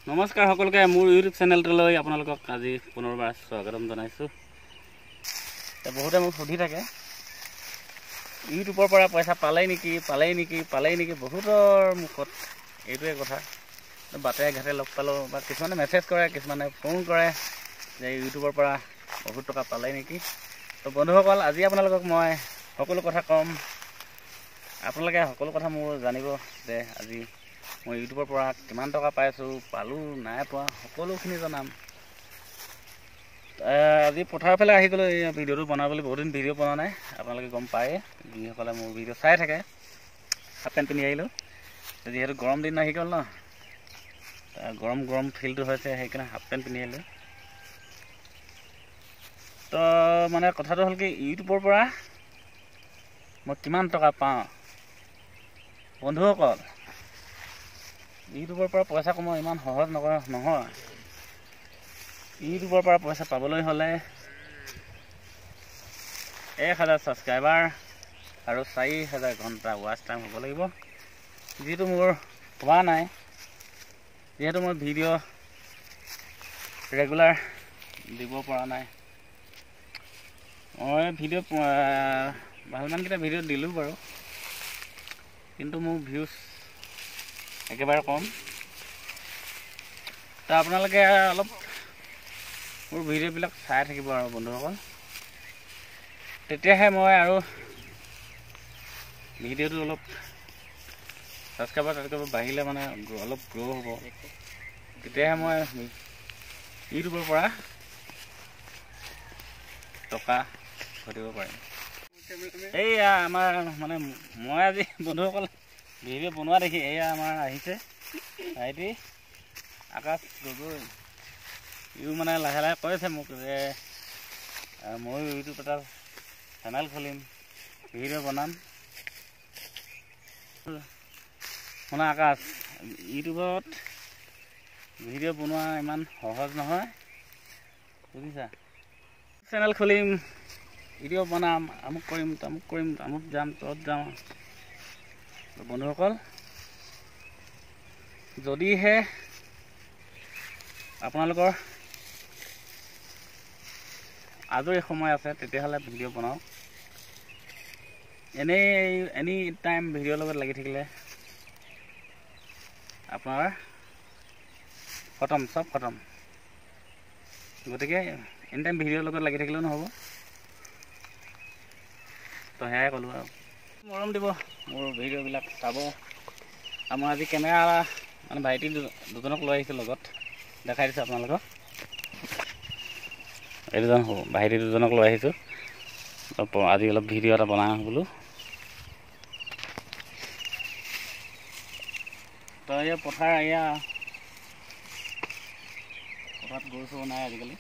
নমস্কাৰ সকলোকে মোৰ ইউটিউব চেনেলটোলৈ আপোনালোকক আজি পুনৰবাৰ স্বাগতম জনাইছোঁ। বহুতে মোক সুধি থাকে ইউটিউবৰ পৰা পইচা পালেই নেকি বহুতৰ মুখত এইটোৱে কথা। বাটে ঘাটে লগ পালোঁ বা কিছুমানে মেছেজ কৰে, কিছুমানে ফোন কৰে যে ইউটিউবৰ পৰা বহুত টকা পালেই নেকি। তো বন্ধুসকল, আজি আপোনালোকক মই সকলো কথা ক'ম। আপোনালোকে সকলো কথা মোৰ জানিব যে আজি মই ইউটিউবৰ পৰা কিমান টকা পাইছোঁ, পালোঁ নাই পোৱা, সকলোখিনি জনাম। আজি পথাৰৰ ফালে আহি গ'লোঁ এই ভিডিঅ'টো বনাবলৈ। বহুত দিন ভিডিঅ' বনোৱা নাই, আপোনালোকে গম পায়ে, যিসকলে মোৰ ভিডিঅ' চাই থাকে। হাফ পেণ্ট পিন্ধি আহিলোঁ, যিহেতু গৰম দিন আহি গ'ল ন, গৰম ফিলটো হৈছে, সেইকাৰণে হাফ পেণ্ট পিন্ধি আহিলোঁ। তো মানে কথাটো হ'ল কি, ইউটিউবৰ পৰা মই কিমান টকা পাওঁ। বন্ধুসকল, ইউটিউবৰ পৰা পইচা কমোৱা ইমান সহজ নহয়। ইউটিউবৰ পৰা পইচা পাবলৈ হ'লে 1000 ছাবস্ক্ৰাইবাৰ আৰু 4000 ঘণ্টা ৱাচ টাইম হ'ব লাগিব, যিটো মোৰ হোৱা নাই। যিহেতু মই ভিডিঅ' ৰেগুলাৰ দিব পৰা নাই। মই ভিডিঅ' ভালমানকেইটা ভিডিঅ' দিলোঁ বাৰু, কিন্তু মোৰ ভিউজ একেবাৰে কম। তো আপোনালোকে অলপ মোৰ ভিডিঅ'বিলাক চাই থাকিব আৰু বন্ধুসকল, তেতিয়াহে মই আৰু ভিডিঅ'টো অলপ ছাবস্ক্ৰাইবাৰ বাঢ়িলে মানে অলপ গ্ৰ' হ'ব, তেতিয়াহে মই ইউটিউবৰ পৰা টকা ঘটিব পাৰিম। এইয়া আমাৰ মানে মই আজি বন্ধুসকল ভিডিঅ' বনোৱা দেখি এয়া আমাৰ আহিছে ভাইটি আকাশ গগৈ। ইও মানে লাহে লাহে কৈছে মোক যে ময়ো ইউটিউব এটা চেনেল খুলিম, ভিডিঅ' বনাম। শুনা আকাশ, ইউটিউবত ভিডিঅ' বনোৱা ইমান সহজ নহয়, বুজিছা। চেনেল খুলিম, ভিডিঅ' বনাম, আমুক কৰিম, আমুক যাম, তত যাম। বন্ধুসকল, যদিহে আপোনালোকৰ আজৰি সময় আছে তেতিয়াহ'লে ভিডিঅ' বনাওক। এনি টাইম ভিডিঅ'ৰ লগত লাগি থাকিলে আপোনাৰ চব খতম। গতিকে এনি টাইম ভিডিঅ'ৰ লগত লাগি থাকিলেও নহ'ব। তো সেয়াই ক'লোঁ আৰু মৰম দিব, মোৰ ভিডিঅ'বিলাক চাব। আৰু মই আজি কেমেৰা মানে ভাইটি দুজনক লৈ আহিছোঁ লগত, দেখাই দিছোঁ আপোনালোকক। এই দুজন ভাইটি দুজনক লৈ আহিছোঁ, আজি অলপ ভিডিঅ' এটা বনাওঁ বোলো। তো এই পথাৰত গৰু চৰু নাই আজিকালি,